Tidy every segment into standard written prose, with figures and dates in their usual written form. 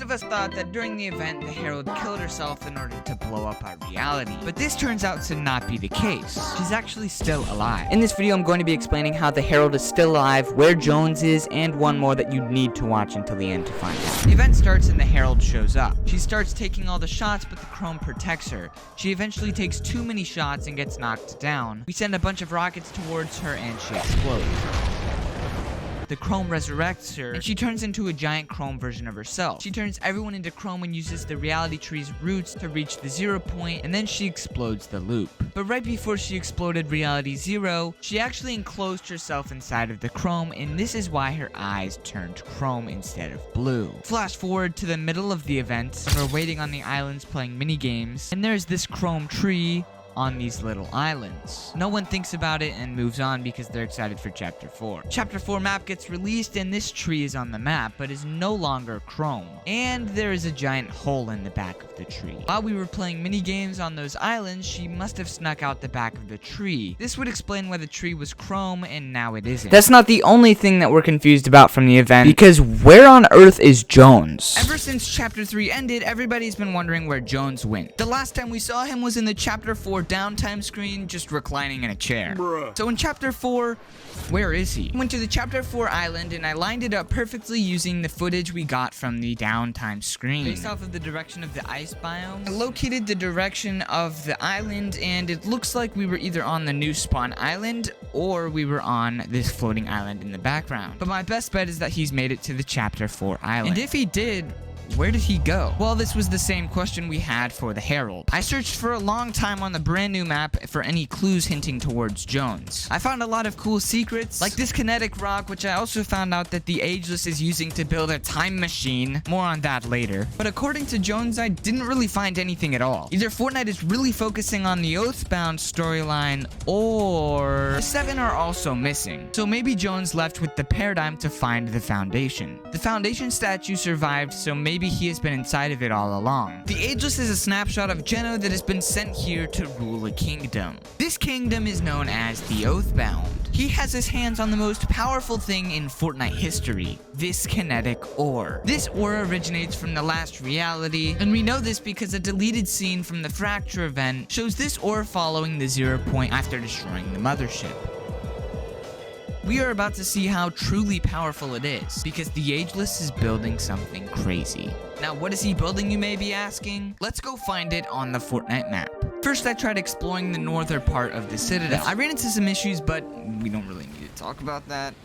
of us thought that during the event, the Herald killed herself in order to blow up our reality. But this turns out to not be the case. She's actually still alive. In this video, I'm going to be explaining how the Herald is still alive, where Jones is, and one more that you need to watch until the end to find out. The event starts and the Herald shows up. She starts taking all the shots, but the Chrome protects her. She eventually takes too many shots and gets knocked down. We send a bunch of rockets towards her and she explodes. The Chrome resurrects her, and she turns into a giant Chrome version of herself. She turns everyone into Chrome and uses the reality tree's roots to reach the 0 point, and then she explodes the loop. But right before she exploded Reality 0, she actually enclosed herself inside of the Chrome, and this is why her eyes turned Chrome instead of blue. Flash forward to the middle of the event, and we're waiting on the islands playing mini games, and there's this Chrome tree on these little islands. No one thinks about it and moves on because they're excited for Chapter 4. Chapter 4 map gets released and this tree is on the map but is no longer Chrome. And there is a giant hole in the back of the tree. While we were playing mini games on those islands, she must have snuck out the back of the tree. This would explain why the tree was Chrome and now it isn't. That's not the only thing that we're confused about from the event, because where on earth is Jones? Ever since Chapter 3 ended, everybody's been wondering where Jones went. The last time we saw him was in the Chapter 4 downtime screen, just reclining in a chair. Bruh. So in Chapter 4, where is he? I went to the Chapter 4 island and I lined it up perfectly using the footage we got from the downtime screen. Based off of the direction of the ice biome, I located the direction of the island and it looks like we were either on the new spawn island or we were on this floating island in the background. But my best bet is that he's made it to the Chapter 4 island. And if he did, where did he go? Well, this was the same question we had for the Herald. I searched for a long time on the brand new map for any clues hinting towards Jones. I found a lot of cool secrets, like this kinetic rock, which I also found out that the Ageless is using to build a time machine. More on that later. But according to Jones, I didn't really find anything at all. Either Fortnite is really focusing on the Oathbound storyline, or the 7 are also missing. So maybe Jones left with the Paradigm to find the Foundation. The Foundation statue survived, so maybe he has been inside of it all along. The Ageless is a snapshot of Geno that has been sent here to rule a kingdom. This kingdom is known as the Oathbound. He has his hands on the most powerful thing in Fortnite history, this kinetic ore. This ore originates from the last reality, and we know this because a deleted scene from the Fracture event shows this ore following the 0 point after destroying the mothership. We are about to see how truly powerful it is, because the Ageless is building something crazy. Now, what is he building, you may be asking? Let's go find it on the Fortnite map. First, I tried exploring the northern part of the Citadel. I ran into some issues, but we don't really need to talk about that.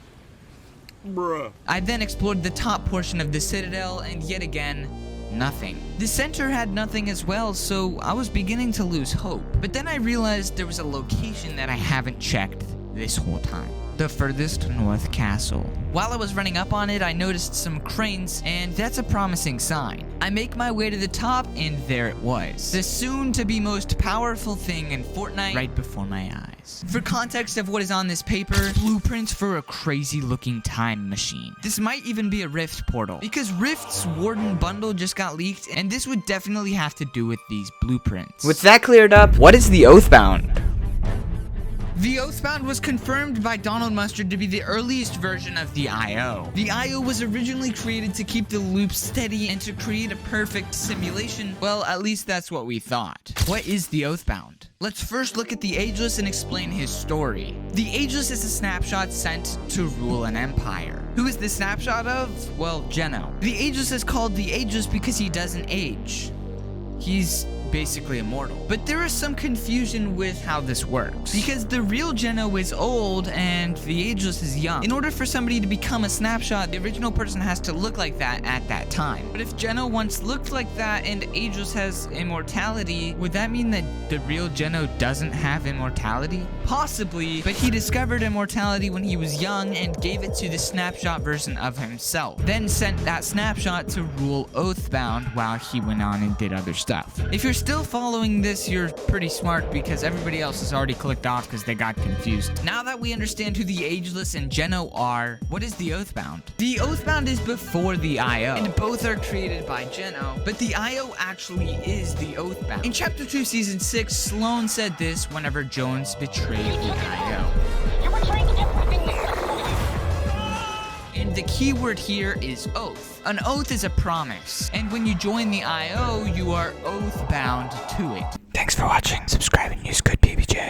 Bruh. I then explored the top portion of the Citadel, and yet again, nothing. The center had nothing as well, so I was beginning to lose hope. But then I realized there was a location that I haven't checked this whole time. The furthest north castle. While I was running up on it, I noticed some cranes, and that's a promising sign. I make my way to the top, and there it was. The soon-to-be most powerful thing in Fortnite right before my eyes. For context of what is on this paper, blueprints for a crazy-looking time machine. This might even be a Rift portal, because Rift's Warden bundle just got leaked, and this would definitely have to do with these blueprints. With that cleared up, what is the Oathbound? The Oathbound was confirmed by Donald Mustard to be the earliest version of the I.O. The I.O. was originally created to keep the loop steady and to create a perfect simulation. Well, at least that's what we thought. What is the Oathbound? Let's first look at the Ageless and explain his story. The Ageless is a snapshot sent to rule an empire. Who is the snapshot of? Well, Geno. The Ageless is called the Ageless because he doesn't age. He's basically immortal. But there is some confusion with how this works, because the real Geno is old and the Ageless is young. In order for somebody to become a snapshot, the original person has to look like that at that time. But if Geno once looked like that and Ageless has immortality, would that mean that the real Geno doesn't have immortality? Possibly, but he discovered immortality when he was young and gave it to the snapshot version of himself, then sent that snapshot to rule Oathbound while he went on and did other stuff. If you're still following this, you're pretty smart, because everybody else has already clicked off because they got confused. Now that we understand who the Ageless and Geno are, what is the Oathbound? The Oathbound is before the I.O., and both are created by Geno, but the I.O. actually is the Oathbound. In Chapter 2, Season 6, Sloan said this whenever Jones betrayed the I.O. You betrayed everything. In And the key word here is oath. An oath is a promise, and when you join the IO, you are oath bound to it. Thanks for watching.